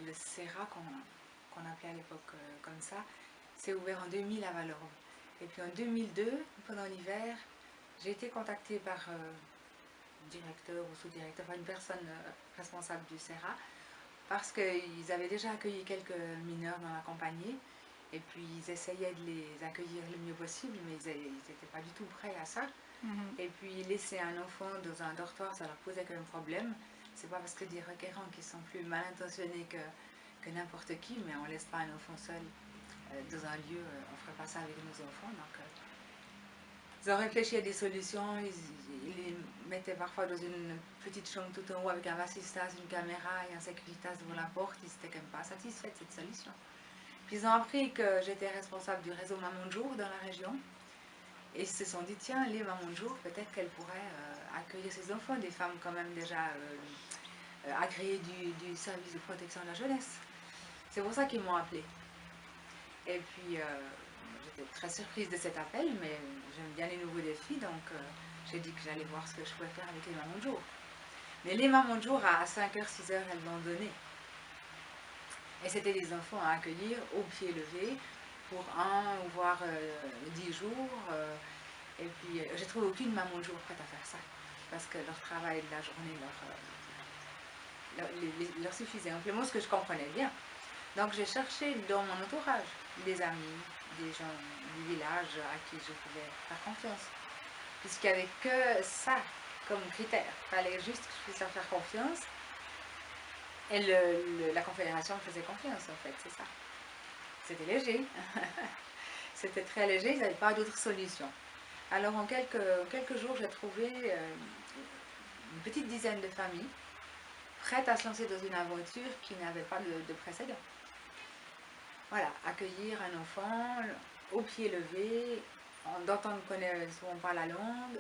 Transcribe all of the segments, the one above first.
le CERA qu'on appelait à l'époque comme ça, s'est ouvert en 2000 à Vallorbe. Et puis en 2002, pendant l'hiver, j'ai été contactée par directeur ou sous-directeur, enfin une personne responsable du CERA, parce qu'ils avaient déjà accueilli quelques mineurs dans la compagnie, et puis ils essayaient de les accueillir le mieux possible, mais ils n'étaient pas du tout prêts à ça. Et puis laisser un enfant dans un dortoir, ça leur posait quand même problème. C'est pas parce que des requérants qui sont plus mal intentionnés que n'importe qui, mais on laisse pas un enfant seul dans un lieu, on ferait pas ça avec nos enfants. Donc, ils ont réfléchi à des solutions, ils les mettaient parfois dans une petite chambre tout en haut avec un vasistas, une caméra et un securitas devant la porte. Ils n'étaient quand même pas satisfaits de cette solution. Puis ils ont appris que j'étais responsable du réseau Maman de Jour dans la région. Et ils se sont dit, tiens, les mamans de jour, peut-être qu'elles pourraient accueillir ces enfants, des femmes quand même déjà agréées du service de protection de la jeunesse. C'est pour ça qu'ils m'ont appelée. Et puis, j'étais très surprise de cet appel, mais j'aime bien les nouveaux défis, donc j'ai dit que j'allais voir ce que je pouvais faire avec les mamans de jour. Mais les mamans de jour, à 5h, 6h, elles l'ont donné. Et c'était des enfants à accueillir au pied levé pour 1 ou voire 10 jours. Et puis, j'ai trouvé aucune maman de jour prête à faire ça. Parce que leur travail de la journée leur suffisait amplement, ce que je comprenais bien. Donc, j'ai cherché dans mon entourage des amis, des gens du village à qui je pouvais faire confiance. Puisqu'il n'y avait que ça comme critère. Il fallait juste que je puisse leur faire confiance. Et la Confédération me faisait confiance, en fait, c'est ça. C'était léger. C'était très léger, ils n'avaient pas d'autre solution. Alors en quelques jours, j'ai trouvé une petite dizaine de familles prêtes à se lancer dans une aventure qui n'avait pas de précédent. Voilà, accueillir un enfant au pied levé, dont on ne connaît souvent pas la langue,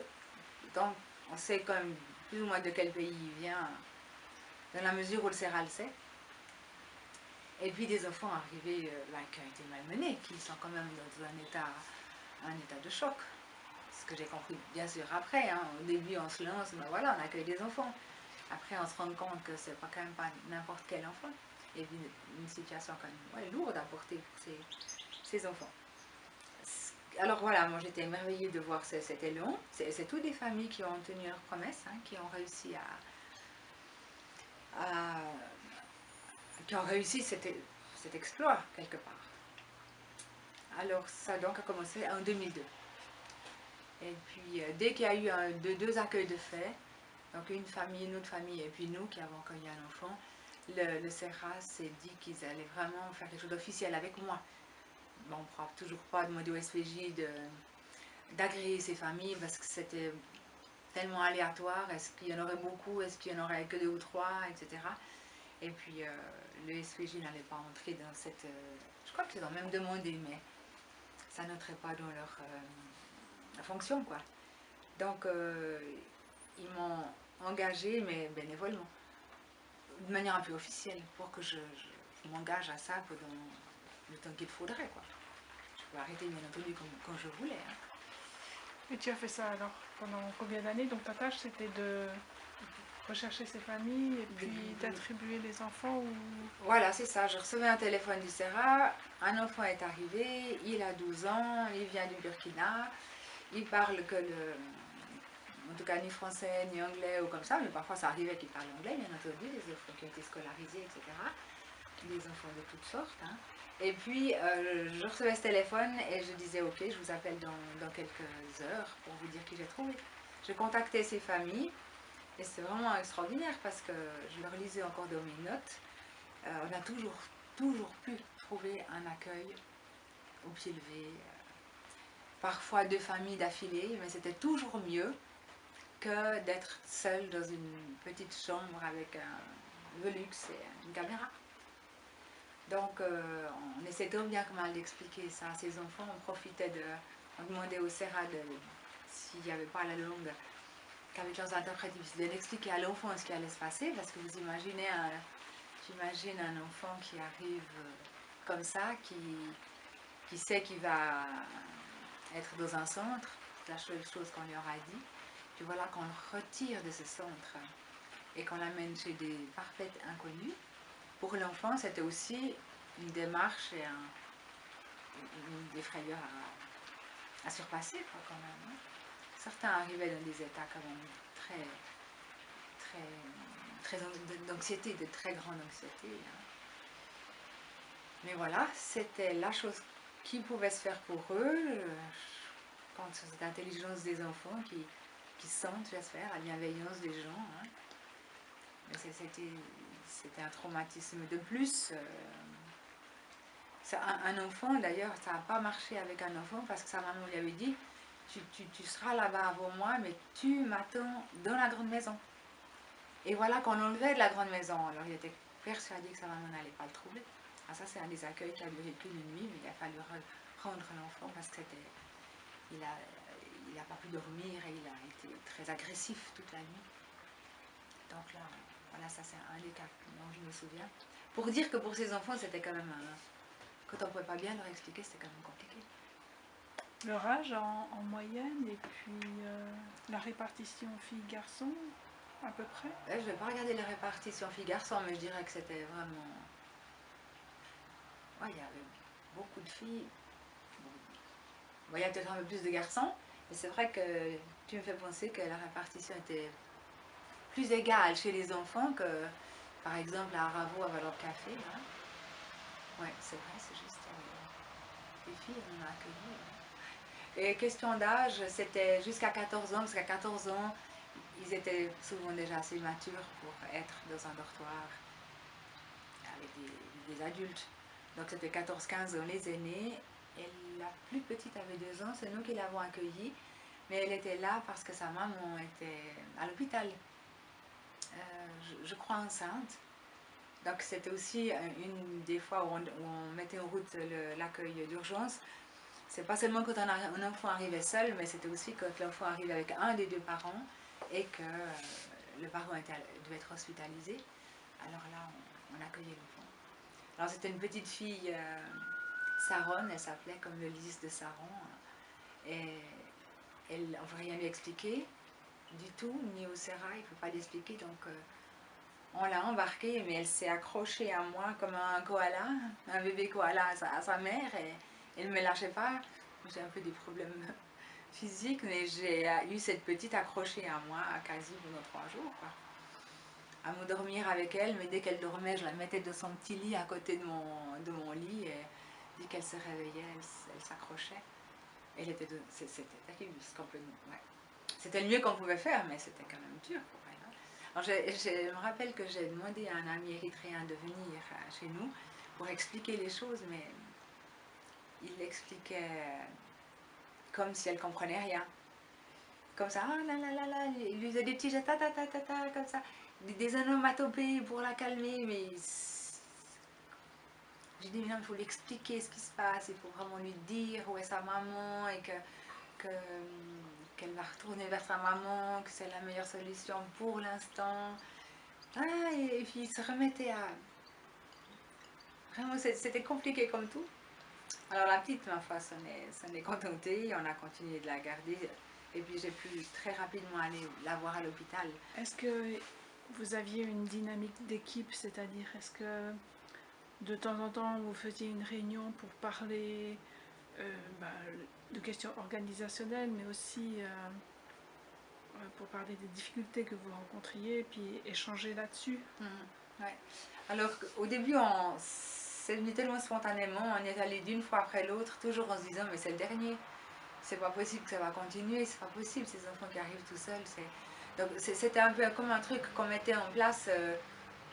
donc on sait quand même plus ou moins de quel pays il vient, dans la mesure où le CERA le sait. Et puis des enfants arrivés qui ont été malmenés, qui sont quand même dans un état de choc. Ce que j'ai compris bien sûr après, hein. Au début on se lance, ben voilà, on accueille des enfants. Après on se rend compte que c'est pas quand même pas n'importe quel enfant. Et puis une situation quand même lourde à porter pour ces enfants. Alors voilà, moi j'étais émerveillée de voir cet élan. C'est toutes des familles qui ont tenu leurs promesses, hein, qui ont réussi qui ont réussi cet exploit quelque part. Alors ça donc a commencé en 2002. Et puis dès qu'il y a eu deux accueils de fait, donc une famille, une autre famille, et puis nous qui avons accueilli un enfant, le CERA s'est dit qu'ils allaient vraiment faire quelque chose d'officiel avec moi. Bon, on ne pourra toujours pas demander au SPJ d'agréer ces familles parce que c'était tellement aléatoire. Est-ce qu'il y en aurait beaucoup, est-ce qu'il y en aurait que 2 ou 3, etc. Et puis le SPJ n'allait pas entrer dans cette... je crois qu'ils ont même demandé, mais ça n'entrait pas dans leur fonction, quoi. Donc ils m'ont engagée, mais bénévolement, de manière un peu officielle, pour que je m'engage à ça pendant le temps qu'il faudrait, quoi. Je peux arrêter, bien entendu, quand je voulais. Hein. Et tu as fait ça alors pendant combien d'années? Donc ta tâche c'était de rechercher ces familles et puis d'attribuer les enfants ou... Voilà, c'est ça. Je recevais un téléphone du CERA, un enfant est arrivé, il a 12 ans, il vient du Burkina, il parle que en tout cas ni français ni anglais ou comme ça, mais parfois ça arrivait qu'il parle anglais, bien entendu, des enfants qui ont été scolarisés, etc. Des enfants de toutes sortes. Hein. Et puis je recevais ce téléphone et je disais ok, je vous appelle dans quelques heures pour vous dire qui j'ai trouvé. Je contactais ces familles et c'est vraiment extraordinaire parce que je leur lisais encore dans mes notes. On a toujours pu trouver un accueil au pied levé. Parfois 2 familles d'affilée, mais c'était toujours mieux que d'être seul dans une petite chambre avec un Velux et une caméra. Donc on essaie tant bien que mal d'expliquer ça à ces enfants. On demandait au CERA s'il n'y avait pas la langue, qu'avec leurs interprétatifs, d'expliquer à l'enfant ce qui allait se passer, parce que vous imaginez j'imagine un enfant qui arrive comme ça, qui sait qu'il va être dans un centre, la seule chose qu'on lui aura dit, puis voilà qu'on le retire de ce centre et qu'on l'amène chez des parfaits inconnus. pour l'enfant, c'était aussi une démarche et des frayeurs à surpasser, quoi, quand même. Hein. Certains arrivaient dans des états quand même d'anxiété, de très grande anxiété. Hein. Mais voilà, c'était la chose qui pouvait se faire pour eux, quand c'est l'intelligence des enfants qui sentent, j'espère, la bienveillance des gens. Hein. Mais c'était un traumatisme de plus. Un enfant, d'ailleurs, ça n'a pas marché avec un enfant parce que sa maman lui avait dit tu seras là-bas avant moi, mais tu m'attends dans la grande maison. Et voilà qu'on l'enlevait de la grande maison. Alors il était persuadé que sa maman n'allait pas le trouver. Ah, ça, c'est un des accueils qui a duré plus d'une nuit, mais il a fallu rendre l'enfant parce que il a pas pu dormir et il a été très agressif toute la nuit. Donc là, voilà, ça c'est un des cas dont je me souviens. Pour dire que pour ces enfants, c'était quand même quand on ne pouvait pas bien leur expliquer, c'était quand même compliqué. Leur âge en moyenne et puis la répartition filles-garçons à peu près? Je ne vais pas regarder la répartition filles-garçons, mais je dirais que c'était vraiment... Ouais, il y avait beaucoup de filles. Bon, il y a peut-être un peu plus de garçons, mais c'est vrai que tu me fais penser que la répartition était plus égale chez les enfants que, par exemple, à Aravo, à Valor Café. Hein. Ouais, c'est vrai, c'est juste les filles, on a accueilli. Et question d'âge, c'était jusqu'à 14 ans, parce qu'à 14 ans, ils étaient souvent déjà assez matures pour être dans un dortoir avec des adultes. Donc c'était 14-15 ans les aînés, et la plus petite avait 2 ans, c'est nous qui l'avons accueillie, mais elle était là parce que sa maman était à l'hôpital, je crois enceinte. Donc c'était aussi une des fois où on mettait en route l'accueil d'urgence. C'est pas seulement quand un enfant arrivait seul, mais c'était aussi quand l'enfant arrivait avec un des 2 parents et que le parent devait être hospitalisé. Alors là, on accueillait l'enfant. Alors c'était une petite fille, Saron, elle s'appelait comme le lys de Saron. Et on ne veut rien lui expliquer du tout, ni au Serra, il ne peut pas l'expliquer. Donc on l'a embarquée, mais elle s'est accrochée à moi comme un koala, un bébé koala à sa mère. Et elle ne me lâchait pas. J'ai un peu des problèmes physiques, mais j'ai eu cette petite accrochée à moi quasi pendant 3 jours. Quoi. À me dormir avec elle, mais dès qu'elle dormait, je la mettais dans son petit lit à côté de mon lit. Et dès qu'elle se réveillait, elle s'accrochait. C'était terrible, complètement. Ouais. C'était le mieux qu'on pouvait faire, mais c'était quand même dur pour elle. Hein. Alors je me rappelle que j'ai demandé à un ami érythréen de venir chez nous pour expliquer les choses, mais il l'expliquait comme si elle ne comprenait rien. Comme ça, ah là là là là, il lui faisait des petits gestes, ta ta ta ta ta, comme ça, des onomatopées pour la calmer, mais j'ai dit, non, il faut lui expliquer ce qui se passe, il faut vraiment lui dire où est sa maman et qu'elle va retourner vers sa maman, que c'est la meilleure solution pour l'instant. Ah, et puis il se remettait à... Vraiment, c'était compliqué comme tout. Alors la petite, ma foi, s'en est contentée, on a continué de la garder. Et puis j'ai pu très rapidement aller la voir à l'hôpital. Est-ce que vous aviez une dynamique d'équipe, c'est-à-dire est-ce que de temps en temps vous faisiez une réunion pour parler de questions organisationnelles, mais aussi pour parler des difficultés que vous rencontriez, puis échanger là-dessus? Ouais. Alors au début, c'est venu tellement spontanément, on est allé d'une fois après l'autre, toujours en se disant mais c'est le dernier. C'est pas possible que ça va continuer, c'est pas possible, ces enfants qui arrivent tout seuls. Donc c'était un peu comme un truc qu'on mettait en place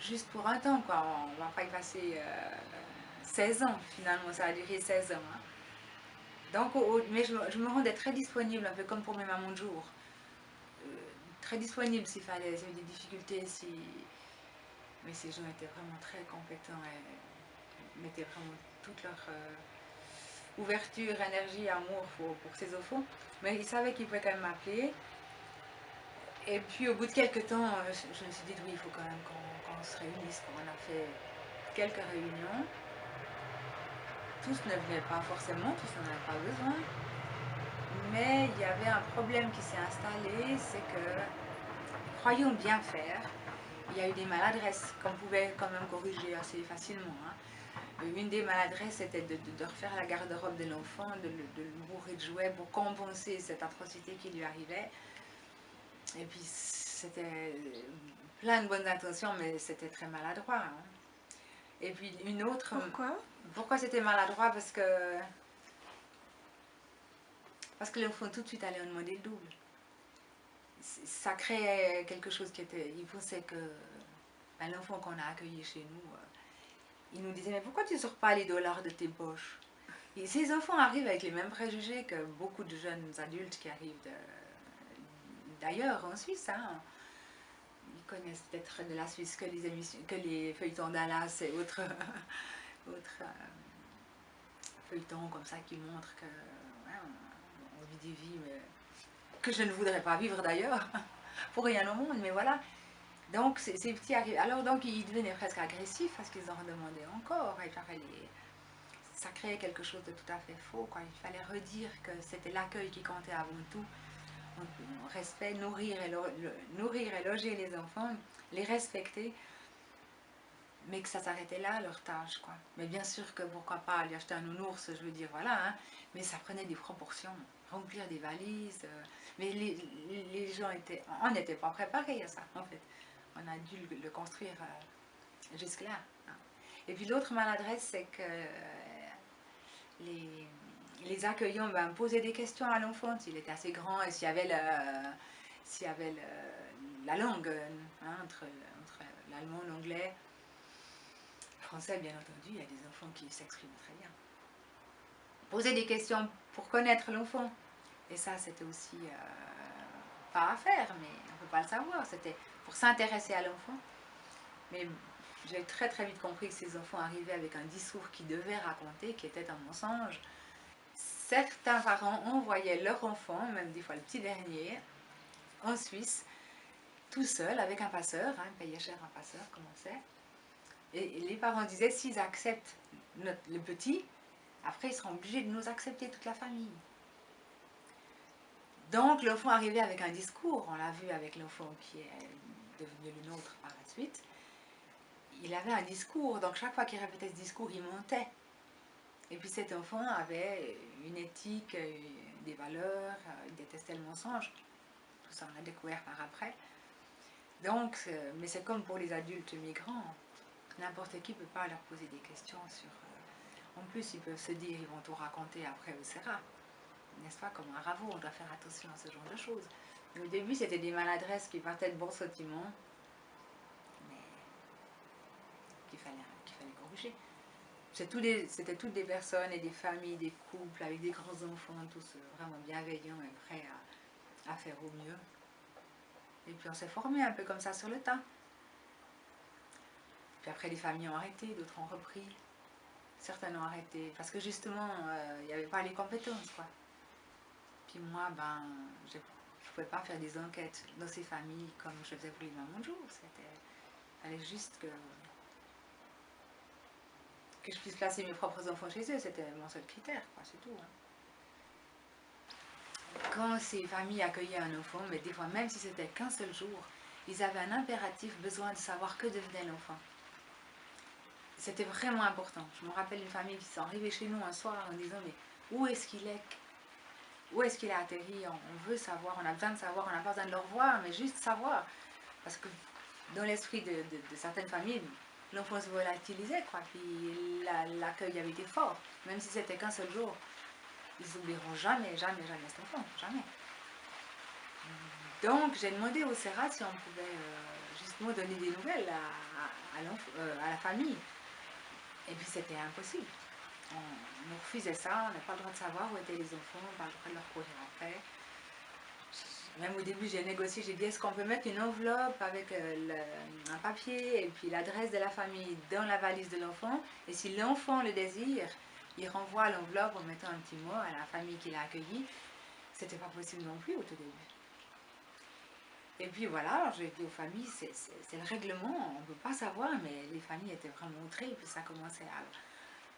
juste pour un temps, quoi. On va pas y passer 16 ans, finalement, ça a duré 16 ans. Hein. Donc, mais je me rendais très disponible, un peu comme pour mes mamans de jour. Très disponible s'il fallait, s'il y avait des difficultés, mais ces gens étaient vraiment très compétents et mettaient vraiment toute leur... ouverture, énergie, amour pour ces enfants. Mais ils savaient qu'ils pouvaient quand même m'appeler. Et puis au bout de quelques temps, je me suis dit oui, il faut quand même qu'on se réunisse. On a fait quelques réunions. Tous ne venaient pas forcément, tous n'en avaient pas besoin. Mais il y avait un problème qui s'est installé, c'est que, croyons bien faire, il y a eu des maladresses qu'on pouvait quand même corriger assez facilement. Hein. Une des maladresses, c'était de refaire la garde-robe de l'enfant, de le bourrer de jouets pour compenser cette atrocité qui lui arrivait. Et puis, c'était plein de bonnes intentions, mais c'était très maladroit. Hein. Et puis, une autre... Pourquoi c'était maladroit? Parce que l'enfant tout de suite allait en demander le double. Ça créait quelque chose qui était... Il pensait que l'enfant qu'on a accueilli chez nous, il nous disait, mais pourquoi tu ne sors pas les dollars de tes poches? Et ces enfants arrivent avec les mêmes préjugés que beaucoup de jeunes adultes qui arrivent d'ailleurs en Suisse. Hein. Ils connaissent peut-être de la Suisse que les feuilletons Dallas et autres, feuilletons comme ça qui montrent que ouais, on vit des vies mais que je ne voudrais pas vivre d'ailleurs, pour rien au monde, mais voilà. Donc ces petits arrivent. Alors donc ils devenaient presque agressifs parce qu'ils en demandaient encore. Il fallait ça créait quelque chose de tout à fait faux. Quoi. Il fallait redire que c'était l'accueil qui comptait avant tout. Respect, nourrir et loger les enfants, les respecter, mais que ça s'arrêtait là, leur tâche. Quoi. Mais bien sûr que pourquoi pas lui acheter un nounours, je veux dire, voilà, hein, mais ça prenait des proportions. Remplir des valises, mais les gens on n'était pas préparés à ça, en fait. On a dû le construire jusque-là. Hein. Et puis l'autre maladresse, c'est que les accueillants posaient des questions à l'enfant, s'il était assez grand et s'il y avait, la langue hein, entre l'allemand, l'anglais, le français, bien entendu, il y a des enfants qui s'expriment très bien. Poser des questions pour connaître l'enfant. Et ça, c'était aussi pas à faire, mais on ne peut pas le savoir. C'était pour s'intéresser à l'enfant. Mais j'ai très très vite compris que ces enfants arrivaient avec un discours qu'ils devaient raconter, qui était un mensonge. Certains parents envoyaient leur enfant, même des fois le petit dernier, en Suisse, tout seul, avec un passeur, hein, payaient cher un passeur, comme on sait. Et les parents disaient, s'ils acceptent le petit, après ils seront obligés de nous accepter toute la famille. Donc l'enfant arrivait avec un discours, on l'a vu avec l'enfant qui est devenu le nôtre par la suite. Il avait un discours, donc chaque fois qu'il répétait ce discours, il montait. Et puis cet enfant avait une éthique, des valeurs, il détestait le mensonge. Tout ça on a découvert par après. Donc, mais c'est comme pour les adultes migrants, n'importe qui ne peut pas leur poser des questions sur... en plus, ils peuvent se dire, ils vont tout raconter après au Sera. N'est-ce pas, comme un raveau, on doit faire attention à ce genre de choses. Mais au début, c'était des maladresses qui partaient de bons sentiments, mais qu'il fallait corriger. C'était toutes des personnes et des familles, des couples avec des grands enfants, tous vraiment bienveillants et prêts à faire au mieux. Et puis on s'est formé un peu comme ça sur le tas. Puis après, les familles ont arrêté, d'autres ont repris. Certains ont arrêté parce que justement, il n'y avait pas les compétences, quoi. Puis moi, je ne pouvais pas faire des enquêtes dans ces familles comme je faisais pour les mamans de jour. Il fallait juste que je puisse placer mes propres enfants chez eux. C'était mon seul critère, quoi, c'est tout. Hein. Quand ces familles accueillaient un enfant, mais des fois même si c'était qu'un seul jour, ils avaient un impératif besoin de savoir que devenait l'enfant. C'était vraiment important. Je me rappelle une famille qui s'est arrivée chez nous un soir en disant, mais où est-ce qu'il est? Où est-ce qu'il a atterri? On veut savoir, on a besoin de savoir, on n'a pas besoin de le revoir, mais juste savoir. Parce que dans l'esprit de certaines familles, l'enfant se volatilisait, quoi. Puis l'accueil avait été fort, même si c'était qu'un seul jour. Ils n'oublieront jamais, jamais, jamais cet enfant, jamais. Donc j'ai demandé au Sera si on pouvait justement donner des nouvelles à la famille. Et puis c'était impossible. On nous refusait ça, on n'a pas le droit de savoir où étaient les enfants, on n'a pas le droit de leur courir après. Même au début, j'ai négocié, j'ai dit est-ce qu'on peut mettre une enveloppe avec un papier et puis l'adresse de la famille dans la valise de l'enfant. Et si l'enfant le désire, il renvoie l'enveloppe en mettant un petit mot à la famille qui l'a accueilli. C'était pas possible non plus au tout début. Et puis voilà, j'ai dit aux familles, c'est le règlement, on ne peut pas savoir, mais les familles étaient vraiment outrées. Et puis ça commençait à...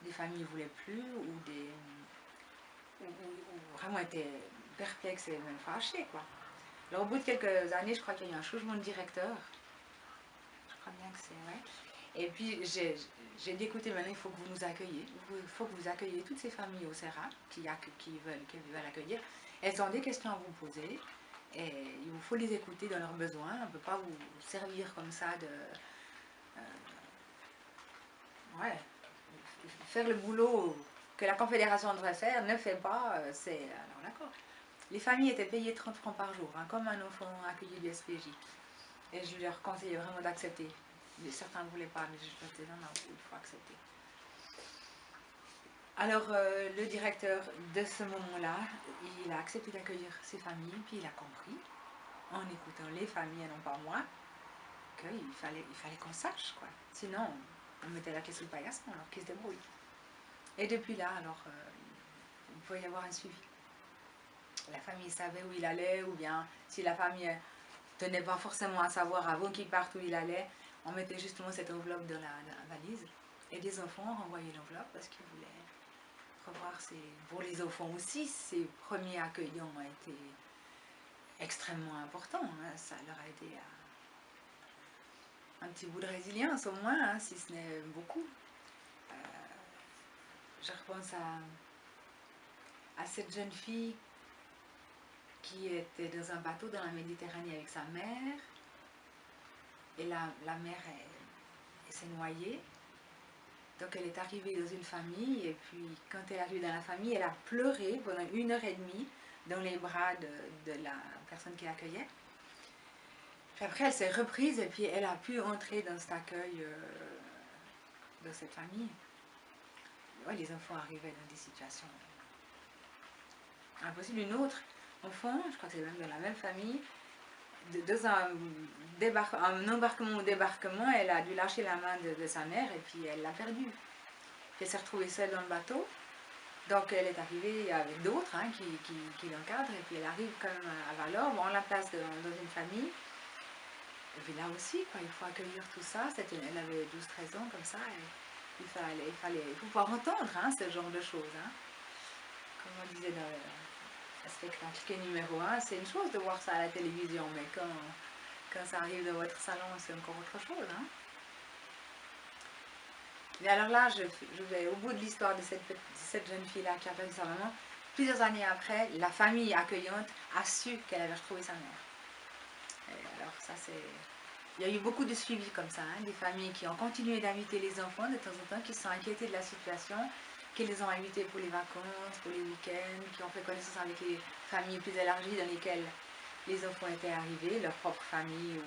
Des familles ne voulaient plus ou vraiment étaient perplexes et même fâchées, quoi. Alors au bout de quelques années, je crois qu'il y a eu un changement de directeur. Ouais. Et puis j'ai dit, écoutez, maintenant il faut que vous nous accueilliez. Il faut que vous accueilliez toutes ces familles au CERA qui veulent accueillir. Elles ont des questions à vous poser. Et il vous faut les écouter dans leurs besoins. On ne peut pas vous servir comme ça de... ouais, faire le boulot que la Confédération devrait faire, ne fait pas, c'est... Alors d'accord. Les familles étaient payées 30 francs par jour, hein, comme un enfant accueilli du SPJ. Et je leur conseillais vraiment d'accepter. Certains ne voulaient pas, mais je leur disais non, non, il faut accepter. Alors le directeur de ce moment-là, il a accepté d'accueillir ces familles, puis il a compris, en écoutant les familles et non pas moi, qu'il fallait qu'on sache, quoi. Sinon, on mettait la clé sous le paillasson, alors qu'ils se débrouillent. Et depuis là, alors, il pouvait y avoir un suivi. La famille savait où il allait, ou bien si la famille tenait pas forcément à savoir avant qu'il parte où il allait, on mettait justement cette enveloppe dans la valise. Et des enfants renvoyaient l'enveloppe parce qu'ils voulaient revoir pour les enfants aussi, ces premiers accueillants ont été extrêmement importants. Hein. Ça leur a aidé à un petit bout de résilience au moins, hein, si ce n'est beaucoup. Je repense à cette jeune fille qui était dans un bateau dans la Méditerranée avec sa mère. Et la mère s'est noyée. Donc elle est arrivée dans une famille et puis quand elle est arrivée dans la famille, elle a pleuré pendant 1 heure et demie dans les bras de la personne qui l'accueillait. Puis après elle s'est reprise et puis elle a pu entrer dans cet accueil de cette famille. Ouais, les enfants arrivaient dans des situations impossibles. Une autre enfant, je crois que c'est même dans la même famille, dans un embarquement ou débarquement, elle a dû lâcher la main de sa mère et puis elle l'a perdue. Puis elle s'est retrouvée seule dans le bateau. Donc elle est arrivée avec d'autres hein, qui l'encadrent et puis elle arrive quand même à Valorbe, on la place dans une famille. Et puis là aussi, quoi, il faut accueillir tout ça. Elle avait 12-13 ans comme ça. Et il fallait pouvoir entendre hein, ce genre de choses. Hein. Comme on disait dans le spectacle numéro 1, c'est une chose de voir ça à la télévision, mais quand ça arrive dans votre salon, c'est encore autre chose. Hein. Et alors là, je vais au bout de l'histoire de cette jeune fille-là qui a perdu sa maman. Plusieurs années après, la famille accueillante a su qu'elle avait retrouvé sa mère. Et alors ça, c'est... Il y a eu beaucoup de suivi comme ça, hein, des familles qui ont continué d'inviter les enfants de temps en temps, qui se sont inquiétés de la situation, qui les ont invités pour les vacances, pour les week-ends, qui ont fait connaissance avec les familles plus élargies dans lesquelles les enfants étaient arrivés, leur propre famille.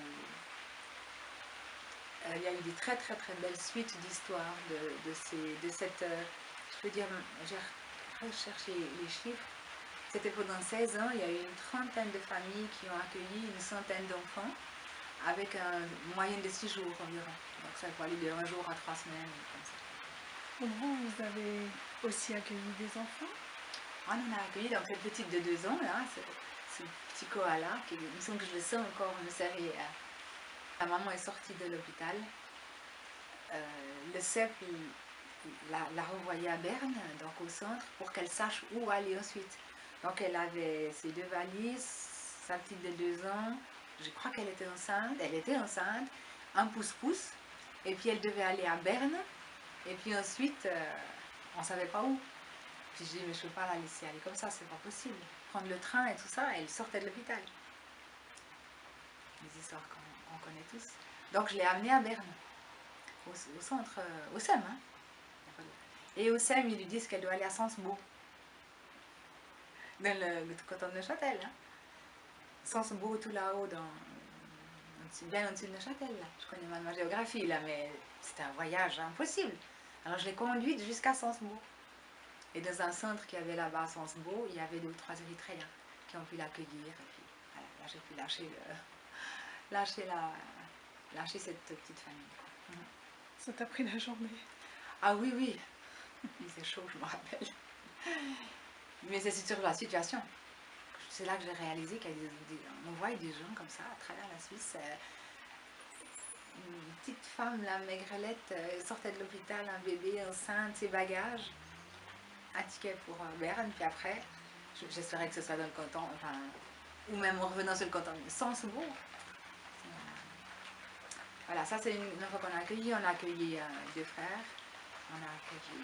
Il y a eu des très très très belles suites d'histoires de cette... je peux dire, j'ai recherché les chiffres. C'était pendant 16 ans, il y a eu une trentaine de familles qui ont accueilli une centaine d'enfants avec une moyenne de 6 jours environ. Donc ça peut aller de 1 jour à 3 semaines, comme ça. Vous avez aussi accueilli des enfants? On en a accueilli donc cette petite de 2 ans, là, ce petit koala, qui il me semble que je le sens encore me serrer. La maman est sortie de l'hôpital. Le CEP l'a renvoyée à Berne, donc au centre, pour qu'elle sache où aller ensuite. Donc elle avait ses 2 valises, sa petite de 2 ans, je crois qu'elle était enceinte, un pouce-pouce, et puis elle devait aller à Berne, et puis ensuite, on ne savait pas où. Puis je dis, mais je ne peux pas la laisser aller comme ça, c'est pas possible. Prendre le train et tout ça, elle sortait de l'hôpital. Les histoires qu'on connaît tous. Donc je l'ai amenée à Berne, au centre, au SEM. Hein. Et au SEM, ils lui disent qu'elle doit aller à Sensbo, dans le canton de Neuchâtel. Hein. Sensbo, tout là-haut, bien au-dessus de Neuchâtel. Là. Je connais mal ma géographie, là, mais c'était un voyage impossible. Alors je l'ai conduite jusqu'à Sensbo. Et dans un centre qu'il y avait là-bas à Sensbo, il y avait 2 ou 3 Érythréens qui ont pu l'accueillir. Et puis voilà, là j'ai pu lâcher cette petite famille. Ça t'a pris la journée? Ah oui, oui. Il faisait chaud, je me rappelle. Mais c'est sur la situation. C'est là que j'ai réalisé qu'on voit des gens comme ça à travers la Suisse. Une petite femme, la maigrelette, sortait de l'hôpital, un bébé enceinte, ses bagages, un ticket pour Berne, puis après, j'espérais que ce soit dans le canton, enfin, ou même en revenant sur le canton, Sensbo. Voilà, voilà, ça c'est une fois qu'on a accueilli. On a accueilli 2 frères. On a accueilli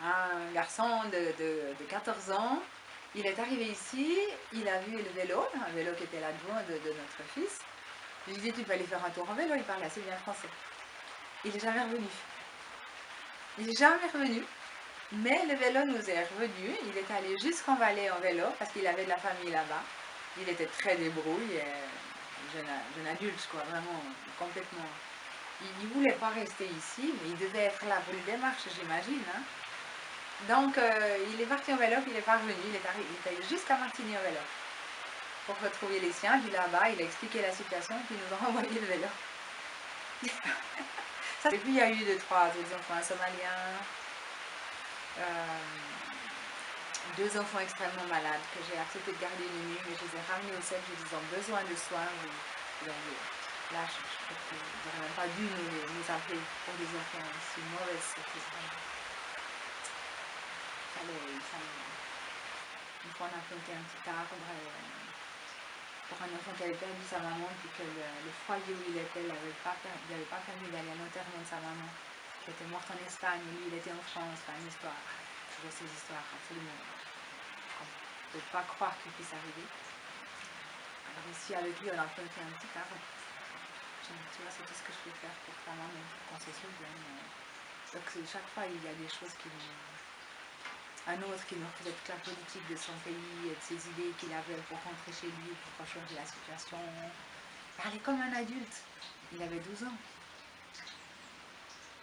un garçon de 14 ans. Il est arrivé ici, il a vu le vélo, un vélo qui était là devant de notre fils. Je lui ai dit, tu peux aller faire un tour en vélo, il parle assez bien français. Il n'est jamais revenu. Il n'est jamais revenu. Mais le vélo nous est revenu. Il est allé jusqu'en Valais en vélo parce qu'il avait de la famille là-bas. Il était très débrouillé, jeune adulte, quoi, vraiment complètement. Il ne voulait pas rester ici, mais il devait être là pour les démarches, j'imagine. Hein. Donc, il est parti en vélo, puis il n'est pas revenu. Il est allé jusqu'à Martigny en vélo pour retrouver les siens. Puis là-bas, il a expliqué la situation, puis il nous a renvoyé le vélo. Ça, et puis, il y a eu 2, 3 autres enfants, un Somalien, 2 enfants extrêmement malades que j'ai accepté de garder une nuit, mais je les ai ramenés au CEP, ils ont besoin de soins. Là, je n'aurais même pas dû nous appeler pour des enfants si mauvaises. Une fois, on a planté un petit arbre pour un enfant qui avait perdu sa maman, puis que le foyer où il était, il n'avait pas permis d'aller à l'enterrement de sa maman, qui était morte en Espagne, et lui, il était en France. Enfin, une histoire, toujours ces histoires absolument. On ne peut pas croire qu'il puisse arriver. Alors ici, avec lui, on a planté un petit arbre. Tu vois, c'est tout ce que je peux faire pour ta maman, qu'on se souvienne. Donc, chaque fois, il y a des choses qui nous... Un autre qui nous reflète toute la politique de son pays, de ses idées qu'il avait pour rentrer chez lui, pour changer la situation. Parlait comme un adulte. Il avait 12 ans.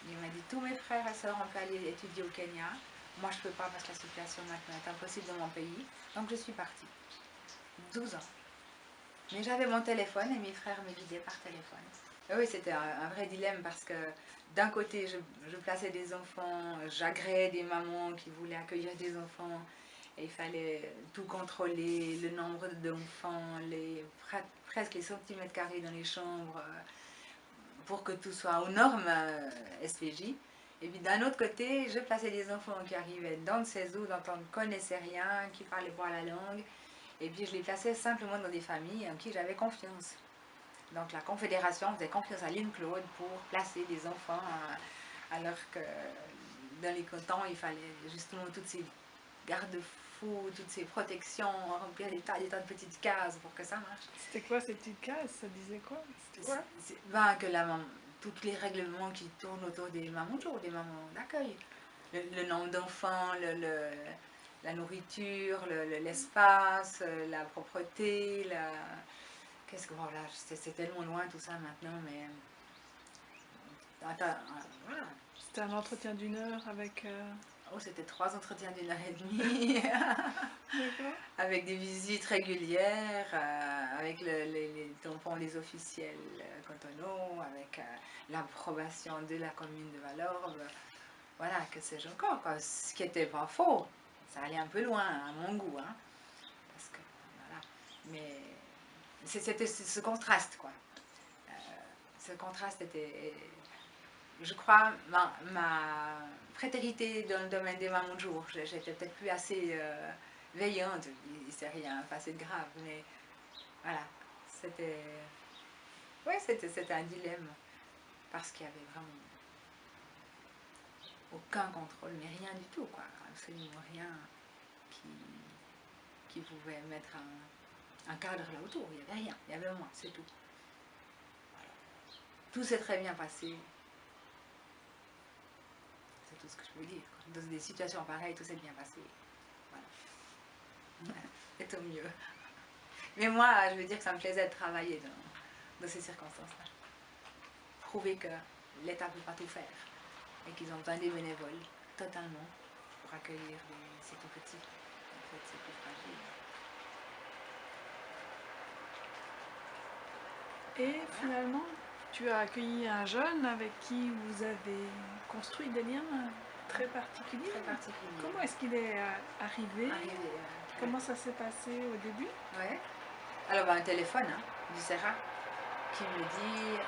Il m'a dit, tous mes frères et sœurs ont pu aller étudier au Kenya. Moi, je ne peux pas parce que la situation maintenant est impossible dans mon pays. Donc, je suis partie. 12 ans. Mais j'avais mon téléphone et mes frères me guidaient par téléphone. Et oui, c'était un vrai dilemme parce que d'un côté, je plaçais des enfants, j'agréais des mamans qui voulaient accueillir des enfants et il fallait tout contrôler, le nombre d'enfants, presque les centimètres carrés dans les chambres pour que tout soit aux normes SPJ. Et puis d'un autre côté, je plaçais des enfants qui arrivaient dans le CESU, dont on ne connaissait rien, qui parlaient pas la langue. Et puis je les plaçais simplement dans des familles en qui j'avais confiance. Donc la Confédération faisait confiance à Lynn Claude pour placer des enfants, alors que dans les cantons, il fallait justement toutes ces garde-fous, toutes ces protections, remplir des tas de petites cases pour que ça marche. C'était quoi ces petites cases? Ça disait quoi? Ben, que tous les règlements qui tournent autour des mamans de jour, des mamans d'accueil. Le nombre d'enfants, la nourriture, l'espace, la propreté, qu'est-ce que voilà, c'est tellement loin tout ça maintenant, mais voilà. C'était un entretien d'1 heure avec... Oh, c'était 3 entretiens d'1 heure et demie, avec des visites régulières, avec les tampons des officiels cantonaux, avec l'approbation de la commune de Valorbe. Voilà, que sais-je encore, quoi. Ce qui n'était pas faux. Ça allait un peu loin, à mon goût. Hein, parce que, voilà. Mais c'était ce contraste, quoi. Ce contraste était, je crois, ma prétérité dans le domaine des mamans de jour. J'étais peut-être plus assez veillante. Il ne s'est rien passé de grave, mais voilà. C'était... Oui, c'était un dilemme. Parce qu'il y avait vraiment aucun contrôle, mais rien du tout, quoi. Absolument rien qui pouvait mettre un cadre là autour. Il n'y avait rien. Il y avait moi, c'est tout. Voilà. Tout s'est très bien passé. C'est tout ce que je peux dire. Dans des situations pareilles, tout s'est bien passé. Voilà. C'est au mieux. Mais moi, je veux dire que ça me plaisait de travailler dans ces circonstances-là. Prouver que l'État ne peut pas tout faire. Et qu'ils ont besoin des bénévoles, totalement, pour accueillir ces tout petits. En fait, c'est plus fragile. Et finalement, tu as accueilli un jeune avec qui vous avez construit des liens très particuliers. Très particuliers. Comment est-ce qu'il est arrivé? Comment ça s'est passé au début? Ouais. Alors, un téléphone du Serra qui me dit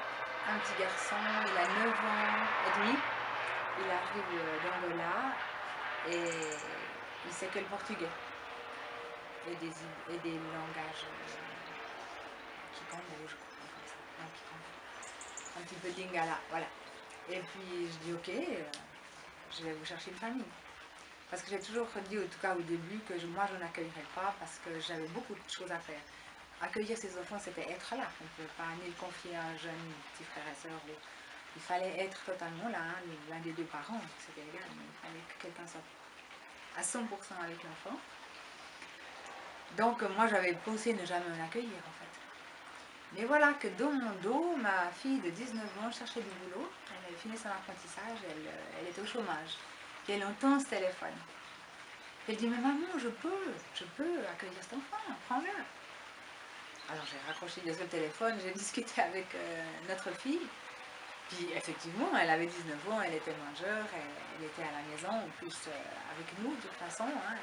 un petit garçon, il a 9 ans et demi. Il arrive d'Angola et il sait que le portugais et des langages Kikongo, je crois, comme ça. Non, Kikongo. petit peu de lingala, voilà. Et puis je dis ok, je vais vous chercher une famille. Parce que j'ai toujours dit, en tout cas au début, que moi je n'accueillerais pas parce que j'avais beaucoup de choses à faire. Accueillir ses enfants, c'était être là. On ne pouvait pas ni le confier à un jeune petit frère et soeur. Il fallait être totalement là, hein, l'un des deux parents, c'était égal, mais il fallait que quelqu'un soit à 100% avec l'enfant. Donc moi j'avais pensé ne jamais l'accueillir en fait. Mais voilà que dans mon dos, ma fille de 19 ans cherchait du boulot, elle avait fini son apprentissage, elle était au chômage. Et elle entend ce téléphone. Elle dit, mais maman, je peux accueillir cet enfant, prends-le. Alors j'ai raccroché le téléphone, j'ai discuté avec notre fille. Puis effectivement, elle avait 19 ans, elle était majeure, elle était à la maison, en plus avec nous de toute façon, hein,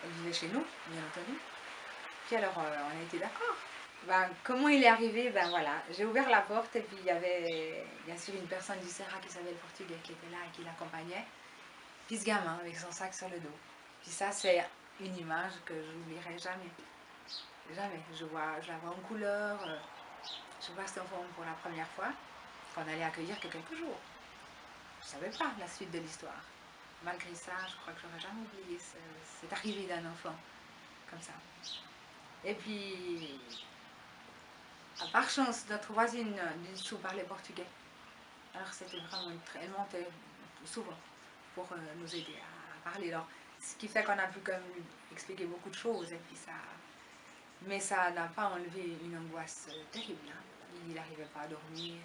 elle vivait chez nous, bien entendu. Puis alors, on a été d'accord. Ben, comment il est arrivé? Ben voilà, j'ai ouvert la porte et puis il y avait bien sûr une personne du Serra qui savait le portugais qui était là et qui l'accompagnait. Puis ce gamin avec son sac sur le dos. Puis ça, c'est une image que je n'oublierai jamais. Jamais. Je la vois en couleur. Je vois cet enfant pour la première fois qu'on allait accueillir que quelques jours. Je ne savais pas la suite de l'histoire. Malgré ça, je crois que j'aurais jamais oublié cette arrivée d'un enfant comme ça. Et puis, par chance, notre voisine du dessous parlait portugais. Alors c'était vraiment elle montait souvent pour nous aider à parler. Alors, ce qui fait qu'on a pu quand même expliquer beaucoup de choses. Et puis ça, mais ça n'a pas enlevé une angoisse terrible. Hein. Il n'arrivait pas à dormir.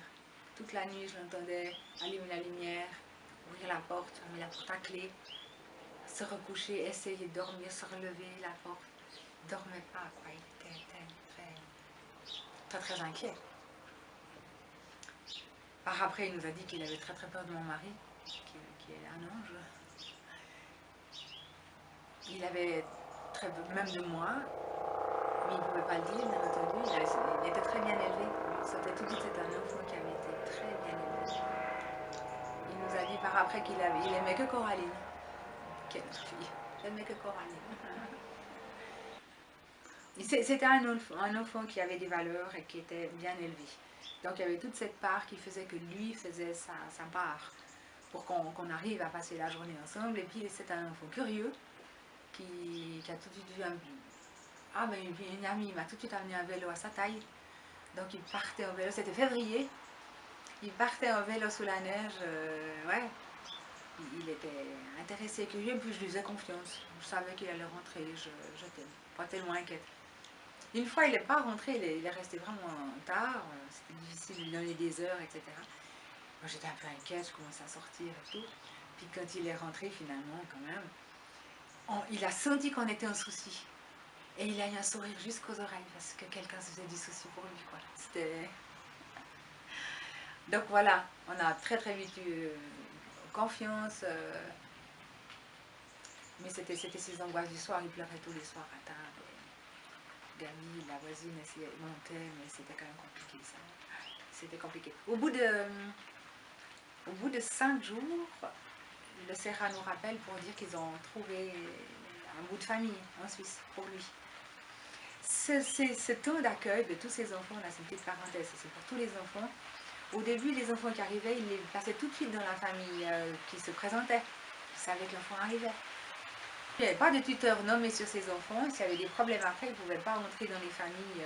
Toute la nuit, je l'entendais allumer la lumière, ouvrir la porte, fermer la porte à clé, se recoucher, essayer de dormir, se relever, la porte. Il ne dormait pas, quoi. Il était très inquiet. Par après, il nous a dit qu'il avait très peur de mon mari, qui est un ange. Il avait très peur, même de moi, mais il ne pouvait pas le dire, bien entendu. Il était très bien élevé. C'était tout de suite un enfant qui avait été très bien élevé. Il nous a dit par après qu'il aimait que Coraline. Quelle fille. J'aimais que Coraline. C'était un enfant qui avait des valeurs et qui était bien élevé. Donc il y avait toute cette part qui faisait que lui faisait sa part pour qu'on arrive à passer la journée ensemble. Et puis c'est un enfant curieux qui a tout de suite vu une amie m'a tout de suite amené un vélo à sa taille. Donc il partait en vélo, c'était février. Il partait en vélo sous la neige, ouais. Il était intéressé, curieux, puis je lui faisais confiance. Je savais qu'il allait rentrer, je n'étais pas tellement inquiète. Une fois, il n'est pas rentré, il est resté vraiment tard, c'était difficile de lui donner des heures, etc. Moi, j'étais un peu inquiète, je commençais à sortir et tout. Puis quand il est rentré, finalement, quand même, il a senti qu'on était en souci. Et il a eu un sourire jusqu'aux oreilles, parce que quelqu'un se faisait du souci pour lui, quoi. C'était... Donc voilà, on a très vite eu confiance. Mais c'était ses angoisses du soir, il pleurait tous les soirs à table. Gabi, la voisine, montait, mais c'était quand même compliqué ça. C'était compliqué. Au bout de 5 jours, le Serra nous rappelle pour dire qu'ils ont trouvé un bout de famille en Suisse pour lui. Ce temps d'accueil de tous ces enfants, là, c'est une petite parenthèse, c'est pour tous les enfants. Au début, les enfants qui arrivaient, ils les passaient tout de suite dans la famille qui se présentait. Ils savaient que l'enfant arrivait. Il n'y avait pas de tuteur nommé sur ces enfants. S'il y avait des problèmes après, ils ne pouvaient pas entrer dans les familles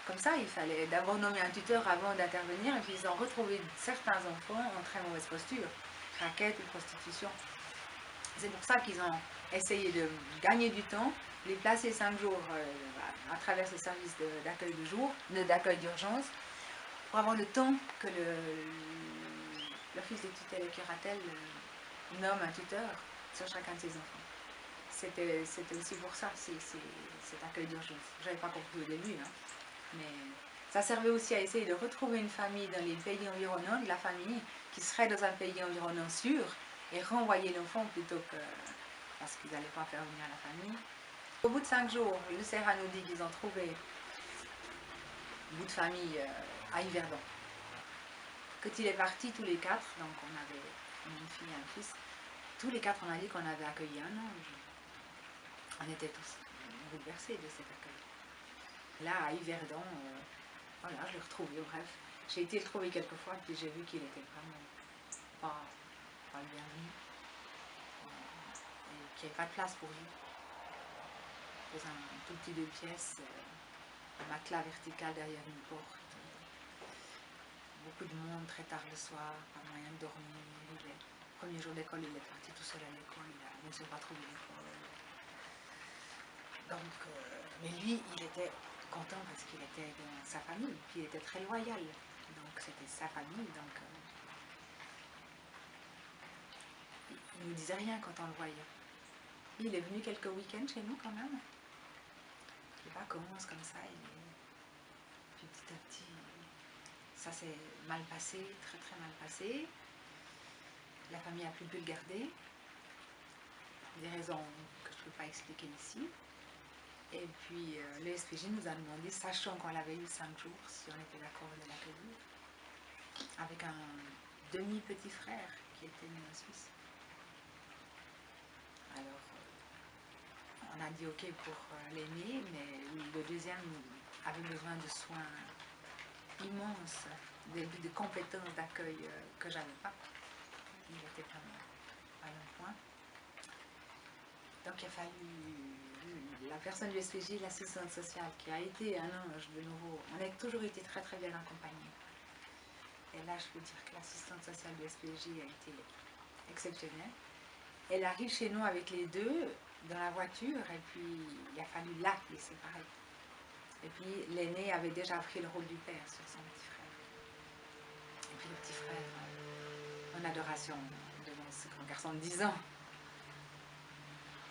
comme ça. Il fallait d'abord nommer un tuteur avant d'intervenir. Et puis ils ont retrouvé certains enfants en très mauvaise posture, raquette ou prostitution. C'est pour ça qu'ils ont essayé de gagner du temps, les placer 5 jours à travers ce service d'accueil de jour, d'accueil d'urgence, pour avoir le temps que l'office de tutelle et curatelle nomme un tuteur sur chacun de ses enfants. C'était aussi pour ça, cet accueil d'urgence. Je n'avais pas compris au début, hein, mais ça servait aussi à essayer de retrouver une famille dans les pays environnants, de la famille qui serait dans un pays environnant sûr, et renvoyer l'enfant plutôt que... parce qu'ils n'allaient pas faire venir la famille. Au bout de 5 jours, le Serra nous dit qu'ils ont trouvé un bout de famille à Yverdon. Quand il est parti, tous les 4, donc on avait une fille et un fils, tous les 4 on a dit qu'on avait accueilli un ange. On était tous bouleversés de cet accueil. Là, à Yverdon, voilà, je l'ai retrouvé, bref. J'ai été le trouver quelques fois, puis j'ai vu qu'il était vraiment pas le bienvenu. Et qu'il n'y avait pas de place pour lui. Dans un tout petit 2 pièces, un matelas vertical derrière une porte. Beaucoup de monde très tard le soir, pas moyen de dormir. Le premier jour d'école, il est parti tout seul à l'école, il ne s'est pas trouvé l'école. Donc, mais lui, il était content parce qu'il était dans sa famille, puis il était très loyal. Donc c'était sa famille, donc il ne nous disait rien quand on le voyait. Il est venu quelques week-ends chez nous quand même. Je ne sais pas, commence comme ça, puis petit à petit, ça s'est mal passé, très très mal passé. La famille a plus pu le garder, des raisons que je ne peux pas expliquer ici. Et puis le SPJ nous a demandé, sachant qu'on l'avait eu 5 jours, si on était d'accord de l'accueillir, avec un demi-petit frère qui était né en Suisse. Alors, on a dit ok pour l'aîné, mais le deuxième avait besoin de soins immenses, de compétences d'accueil que j'avais pas. Il était vraiment à un point. Donc il a fallu la personne du SPJ, l'assistante sociale, qui a été un ange de nouveau. On a toujours été très très bien accompagnés. Et là, je peux dire que l'assistante sociale du SPJ a été exceptionnelle. Elle arrive chez nous avec les deux dans la voiture, et puis il a fallu là les séparer. Et puis l'aîné avait déjà pris le rôle du père sur son petit frère. Et puis le petit frère, en adoration devant ce grand garçon de 10 ans.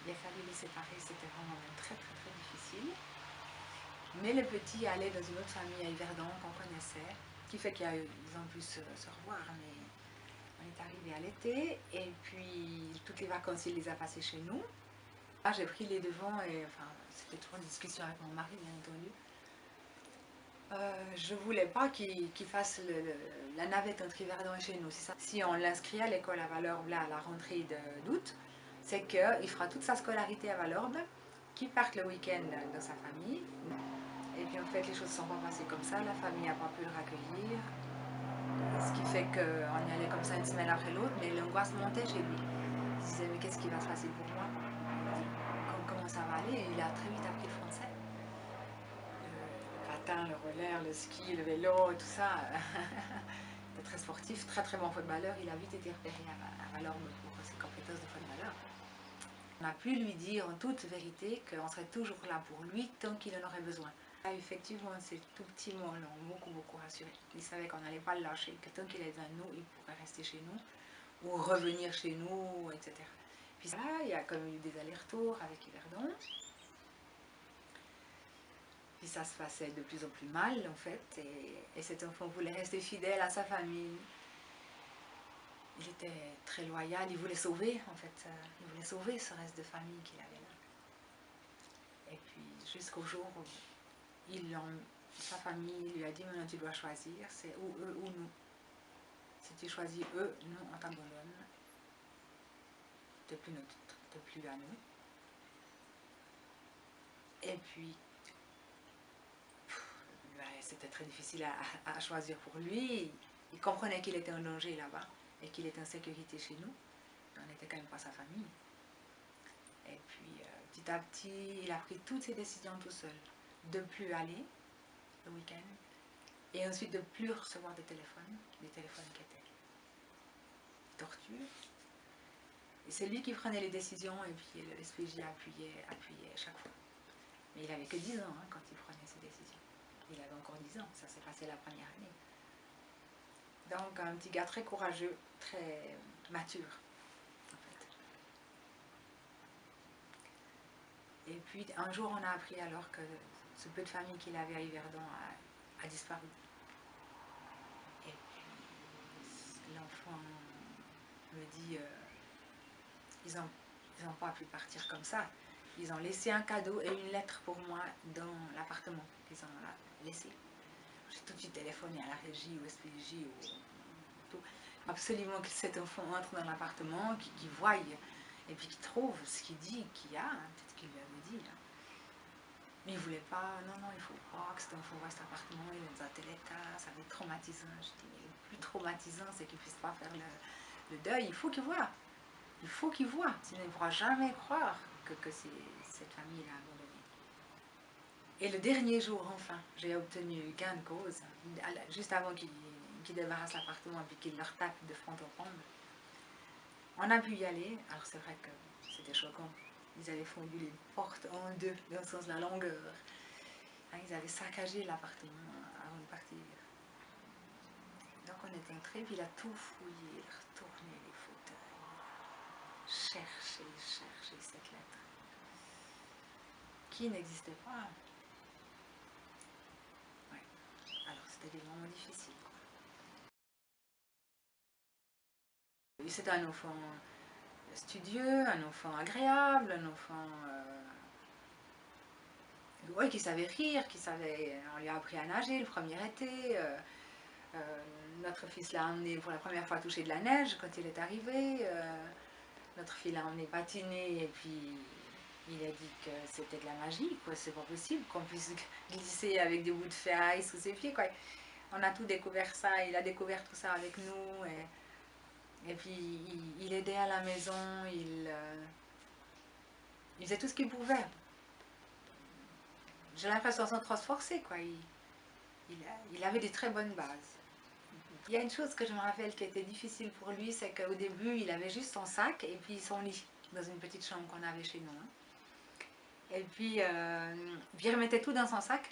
Il a fallu les séparer, c'était vraiment très très très difficile. Mais le petit allait dans une autre famille à Yverdon qu'on connaissait, qui fait qu'ils ont pu se revoir. Mais on est arrivé à l'été, et puis toutes les vacances, il les a passées chez nous. Là, j'ai pris les devants, et enfin, c'était toujours une discussion avec mon mari, bien entendu. Je ne voulais pas qu'il fasse la navette entre Yverdon et chez nous. Si on l'inscrit à l'école à Valorbe, là, à la rentrée d'août, c'est qu'il fera toute sa scolarité à Valorbe, qu'il parte le week-end dans sa famille. Et puis en fait, les choses ne sont pas passées comme ça. La famille n'a pas pu le raccueillir. Ce qui fait qu'on y allait comme ça une semaine après l'autre, mais l'angoisse montait chez lui. Il se disait, mais qu'est-ce qui va se passer pour moi? Comment ça va aller? Et il a très vite appris le français. Le patin, le roller, le ski, le vélo, tout ça. Il était très sportif, très très bon footballeur. Il a vite été repéré à Valorbe pour ses compétences de footballeur. On a pu lui dire en toute vérité qu'on serait toujours là pour lui tant qu'il en aurait besoin. Là, effectivement, ces tout petits mots l'ont beaucoup rassuré. Il savait qu'on n'allait pas le lâcher, que tant qu'il était avec nous, il pourrait rester chez nous, ou revenir chez nous, etc. Puis là, il y a quand même eu des allers-retours avec Yverdon. Puis ça se passait de plus en plus mal, en fait, et cet enfant voulait rester fidèle à sa famille. Il était très loyal, il voulait sauver, en fait, il voulait sauver ce reste de famille qu'il avait là. Et puis, jusqu'au jour où sa famille lui a dit, maintenant tu dois choisir, c'est ou eux ou nous. Si tu choisis eux, nous on t'abandonne. De plus à nous. Et puis, c'était très difficile à choisir pour lui. Il comprenait qu'il était en danger là-bas et qu'il était en sécurité chez nous. On n'était quand même pas sa famille. Et puis, petit à petit, il a pris toutes ses décisions tout seul. De plus aller le week-end, et ensuite de plus recevoir des téléphones qui étaient torture. Et c'est lui qui prenait les décisions, et puis le SPJ appuyait chaque fois. Mais il n'avait que 10 ans quand il prenait ses décisions. Il avait encore 10 ans, ça s'est passé la première année. Donc un petit gars très courageux, très mature, en fait. Et puis un jour, on a appris alors que ce peu de famille qu'il avait à Yverdon a disparu. Et puis l'enfant me dit, ils n'ont pas pu partir comme ça. Ils ont laissé un cadeau et une lettre pour moi dans l'appartement qu'ils ont laissé. J'ai tout de suite téléphoné à la régie, au SPJ, tout. Absolument que cet enfant entre dans l'appartement, qu'il voie, et puis qu'il trouve ce qu'il dit qu'il y a, peut-être qu'il lui avait dit. Là. Mais il ne voulait pas, non, non, il ne faut pas que cet enfant voit cet appartement, il est dans un tel état, ça va être traumatisant. Je dis, mais le plus traumatisant, c'est qu'il ne puisse pas faire le deuil, il faut qu'il voit. Il faut qu'il voit, sinon il ne pourra jamais croire que c'est cette famille-là abandonnée. Et le dernier jour, enfin, j'ai obtenu gain de cause, juste avant qu'il débarrasse l'appartement et puis qu'il leur tape de fond en comble. On a pu y aller, alors c'est vrai que c'était choquant. Ils avaient fondu les portes en deux, dans le sens de la longueur. Ils avaient saccagé l'appartement avant de partir. Donc on est entré, puis il a tout fouillé, il a retourné les fauteuils, cherché cette lettre, qui n'existait pas. Ouais. Alors c'était des moments difficiles, quoi. C'était un enfant studieux, un enfant agréable, un enfant ouais, qui savait rire, on lui a appris à nager le premier été. Notre fils l'a emmené pour la première fois toucher de la neige quand il est arrivé. Notre fille l'a emmené patiner et puis il a dit que c'était de la magie, quoi. C'est pas possible qu'on puisse glisser avec des bouts de ferraille sous ses pieds, quoi. On a tout découvert ça, il a découvert tout ça avec nous. Et puis il aidait à la maison, il faisait tout ce qu'il pouvait. J'ai l'impression sans trop se forcer, quoi. Il avait des très bonnes bases. Il y a une chose que je me rappelle qui était difficile pour lui, c'est qu'au début, il avait juste son sac et puis son lit, dans une petite chambre qu'on avait chez nous. Et puis, il remettait tout dans son sac,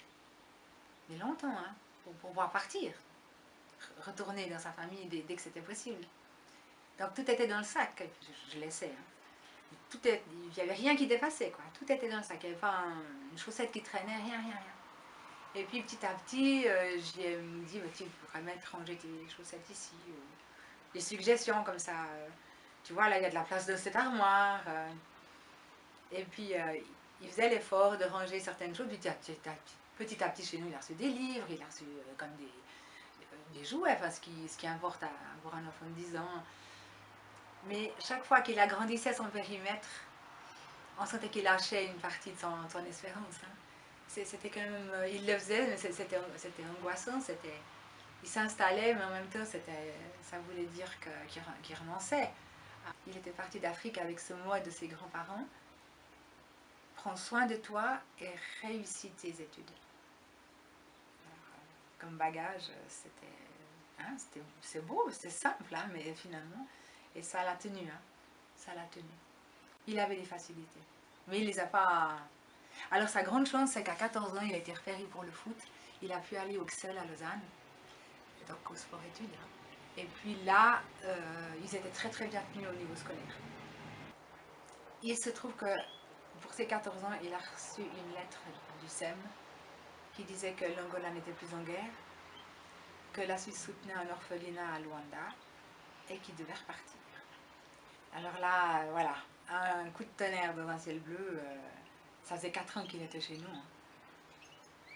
mais longtemps, pour pouvoir partir, retourner dans sa famille dès que c'était possible. Donc tout était dans le sac, je laissais. Il n'y avait rien qui dépassait, quoi. Tout était dans le sac, il n'y avait pas une chaussette qui traînait, rien. Et puis petit à petit, j'ai dit, bah, tu pourrais ranger tes chaussettes ici. Des suggestions comme ça. Tu vois, là, il y a de la place dans cette armoire. Et puis, il faisait l'effort de ranger certaines choses. Puis, petit à petit, chez nous, il a reçu des livres, il a reçu comme des jouets, enfin, ce qui importe pour un enfant de 10 ans. Mais chaque fois qu'il agrandissait son périmètre, on sentait qu'il lâchait une partie de son espérance. C'était quand même, il le faisait, mais c'était angoissant. Il s'installait, mais en même temps, ça voulait dire qu'il renonçait. Il était parti d'Afrique avec ce mot de ses grands-parents. Prends soin de toi et réussis tes études. Alors, comme bagage, c'est beau, c'est simple, mais finalement, et ça l'a tenu. Ça l'a tenu. Il avait des facilités, mais il les a pas. Alors sa grande chance, c'est qu'à 14 ans, il a été repéré pour le foot. Il a pu aller au XEL à Lausanne, donc au sport-études. Et puis là, ils étaient très très bien tenus au niveau scolaire. Il se trouve que pour ses 14 ans, il a reçu une lettre du SEM qui disait que l'Angola n'était plus en guerre, que la Suisse soutenait un orphelinat à Luanda et qu'il devait repartir. Alors là, voilà, un coup de tonnerre dans un ciel bleu. Ça faisait 4 ans qu'il était chez nous.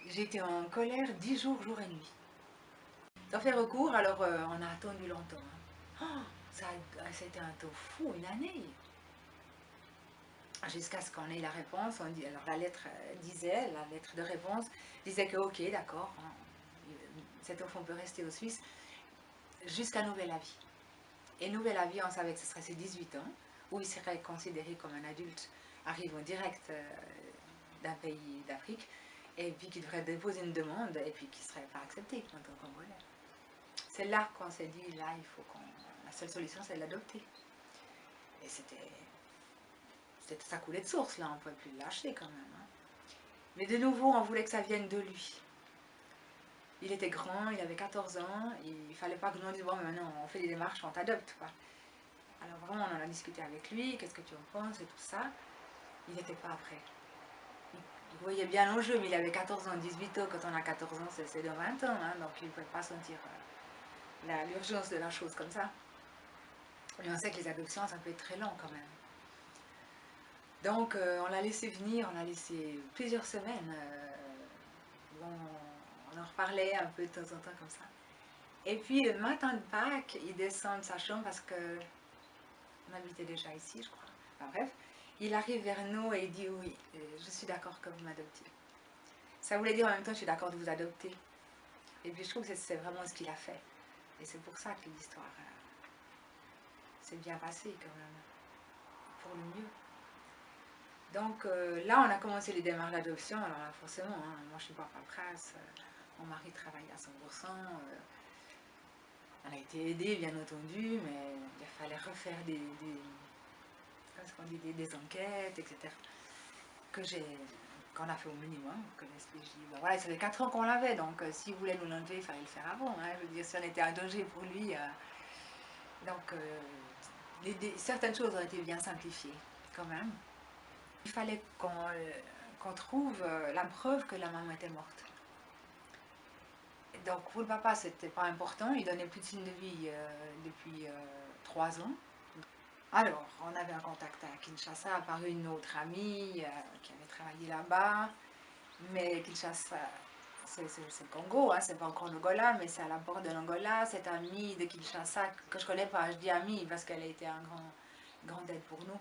J'étais en colère 10 jours, jour et nuit. Ils ont fait recours, alors on a attendu longtemps. Ça a été un temps fou, une année. Jusqu'à ce qu'on ait la réponse. Alors la lettre la lettre de réponse disait que ok, d'accord, cet enfant peut rester aux Suisses jusqu'à nouvel avis. Et nouvel avis, on savait que ce serait ses 18 ans, où il serait considéré comme un adulte arrivant direct d'un pays d'Afrique, et puis qu'il devrait déposer une demande, et puis qu'il ne serait pas accepté en tant que Congolais. C'est là qu'on s'est dit, là, il faut la seule solution, c'est de l'adopter. Et ça coulait de source, là, on ne pouvait plus le lâcher quand même. Mais de nouveau, on voulait que ça vienne de lui. Il était grand, il avait 14 ans, il ne fallait pas que nous on dise, bon, mais maintenant, on fait des démarches, on t'adopte, quoi. Alors vraiment, on en a discuté avec lui, qu'est-ce que tu en penses et tout ça. Il n'était pas prêt. Il voyait bien l'enjeu, mais il avait 14 ans, 18 ans. Quand on a 14 ans, c'est de 20 ans, donc il ne pouvait pas sentir l'urgence de la chose comme ça. Et on sait que les adoptions, ça peut être très long quand même. Donc on l'a laissé venir, on l'a laissé plusieurs semaines. On en reparlait un peu de temps en temps comme ça. Et puis le matin de Pâques, il descend de sa chambre parce que on habitait déjà ici, je crois. Enfin bref, il arrive vers nous et il dit oui, je suis d'accord que vous m'adoptiez. Ça voulait dire en même temps, je suis d'accord de vous adopter. Et puis je trouve que c'est vraiment ce qu'il a fait. Et c'est pour ça que l'histoire s'est bien passée quand même, pour le mieux. Donc là, on a commencé les démarches d'adoption. Alors là, forcément, hein, moi je suis pas paperasse, mon mari travaille à 100%. On a été aidés, bien entendu, mais il fallait refaire des enquêtes, etc. Qu'on a fait au minimum, que l'SPJ. Ben voilà, ça fait 4 ans qu'on l'avait, donc s'il voulait nous l'enlever, il fallait le faire avant. Hein, je veux dire, si on était un danger pour lui. Donc, certaines choses ont été bien simplifiées, quand même. Il fallait qu'on trouve la preuve que la maman était morte. Donc, pour le papa, c'était pas important. Il donnait plus de signes de vie depuis 3 ans. Alors, on avait un contact à Kinshasa par une autre amie qui avait travaillé là-bas. Mais Kinshasa, c'est le Congo, hein, c'est pas encore l'Angola, mais c'est à la porte de l'Angola. Cette amie de Kinshasa, que je connais pas, je dis amie parce qu'elle a été un grand aide pour nous,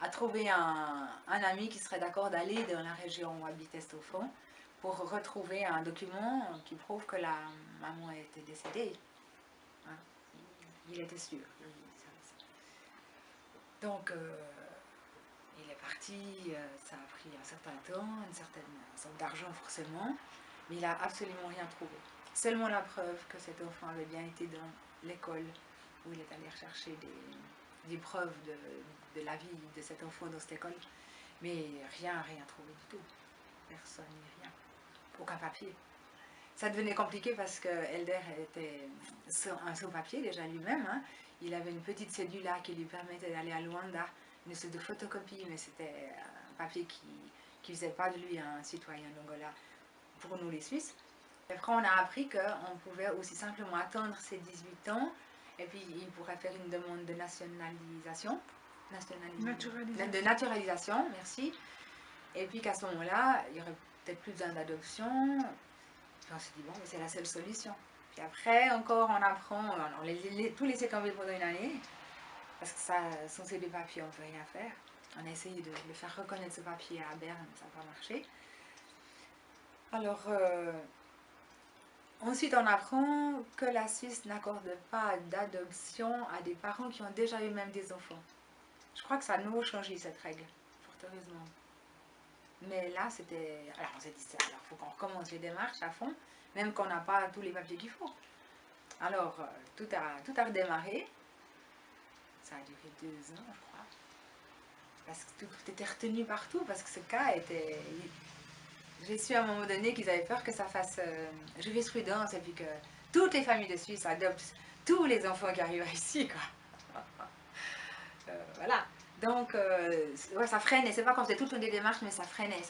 a trouvé un ami qui serait d'accord d'aller dans la région où habitait Stéphane pour retrouver un document qui prouve que la maman était décédée. Hein. Il était sûr. Donc, il est parti, ça a pris un certain temps, une certaine somme d'argent forcément, mais il n'a absolument rien trouvé. Seulement la preuve que cet enfant avait bien été dans l'école où il est allé rechercher des preuves de la vie de cet enfant dans cette école, mais rien trouvé du tout. Personne, ni rien. Aucun papier. Ça devenait compliqué parce que Elder était un sans-papier déjà lui-même. Hein. Il avait une petite cédule-là qui lui permettait d'aller à Luanda, une sorte de photocopie, mais c'était un papier qui ne faisait pas de lui un citoyen d'Angola pour nous les Suisses. Après, on a appris qu'on pouvait aussi simplement attendre ses 18 ans et puis il pourrait faire une demande de nationalisation. De naturalisation, merci. Et puis qu'à ce moment-là, il y aurait peut-être plus besoin d'adoption. Puis on s'est dit, bon, c'est la seule solution. Puis après, encore, on apprend, on tout laissé tomber pendant une année, parce que ça, sans ces deux papiers, on ne peut rien faire. On a essayé de le faire reconnaître ce papier à Berne, mais ça n'a pas marché. Alors, ensuite, on apprend que la Suisse n'accorde pas d'adoption à des parents qui ont déjà eu même des enfants. Je crois que ça a de nouveau changé, cette règle, fort heureusement. Mais là, c'était... Alors, on s'est dit, alors, il faut qu'on recommence les démarches à fond, même qu'on n'a pas tous les papiers qu'il faut. Alors, tout a redémarré. Ça a duré 2 ans, je crois. Parce que tout était retenu partout, parce que ce cas était... J'ai su à un moment donné qu'ils avaient peur que ça fasse jurisprudence et puis que toutes les familles de Suisse adoptent tous les enfants qui arrivent ici, quoi. Voilà. Donc, ouais, ça freinait. C'est pas comme c'était tout le temps des démarches, mais ça freinait.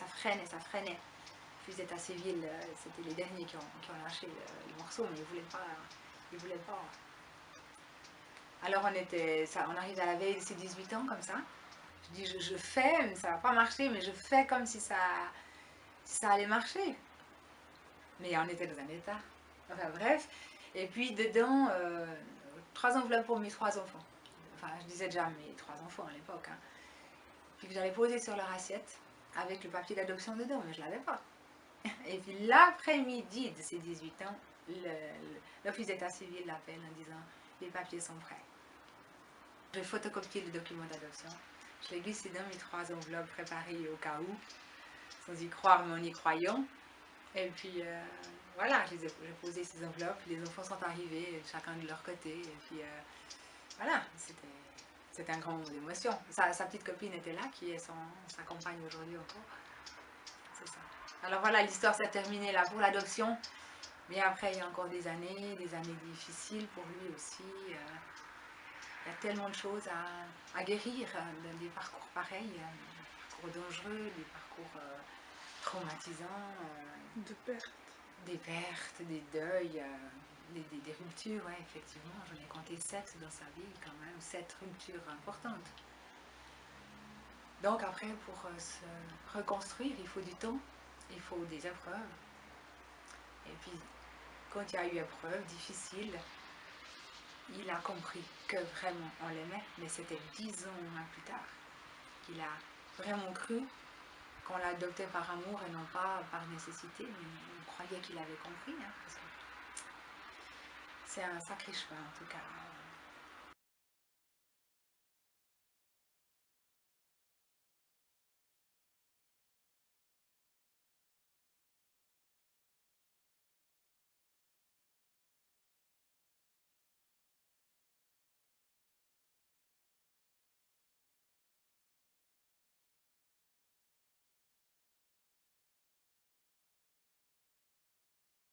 Puis l'état civil, c'était les derniers qui ont lâché le morceau, mais ils voulaient pas. Alors on arrive à la veille de ses 18 ans comme ça. Je dis je fais, mais ça va pas marcher, mais je fais comme si ça allait marcher. Mais on était dans un état. Enfin bref. Et puis dedans, 3 enveloppes pour mes 3 enfants. Enfin, je disais déjà mes 3 enfants à l'époque. Hein. Puis que j'avais posé sur leur assiette avec le papier d'adoption dedans, mais je l'avais pas. Et puis l'après-midi de ses 18 ans, l'office d'état civil l'appelle en disant les papiers sont prêts. J'ai photocopié le document d'adoption. Je l'ai glissé dans mes 3 enveloppes préparées au cas où, sans y croire mais en y croyant. Et puis voilà, j'ai posé ces enveloppes, les enfants sont arrivés, chacun de leur côté. Et puis voilà, c'était un grand moment d'émotion. Sa petite copine était là, qui est sa compagne aujourd'hui encore. C'est ça. Alors voilà, l'histoire s'est terminée là pour l'adoption. Mais après, il y a encore des années difficiles pour lui aussi. Il y a tellement de choses à guérir dans des parcours pareils, des parcours dangereux, des parcours traumatisants. Des pertes, des deuils, des ruptures, ouais, effectivement. J'en ai compté 7 dans sa vie quand même, 7 ruptures importantes. Donc après, pour se reconstruire, il faut du temps, il faut des épreuves. Et puis, quand il y a eu épreuve difficile, il a compris que vraiment on l'aimait, mais c'était 10 ans plus tard qu'il a vraiment cru qu'on l'adoptait par amour et non pas par nécessité, mais on croyait qu'il avait compris, hein, parce que c'est un sacré chemin en tout cas.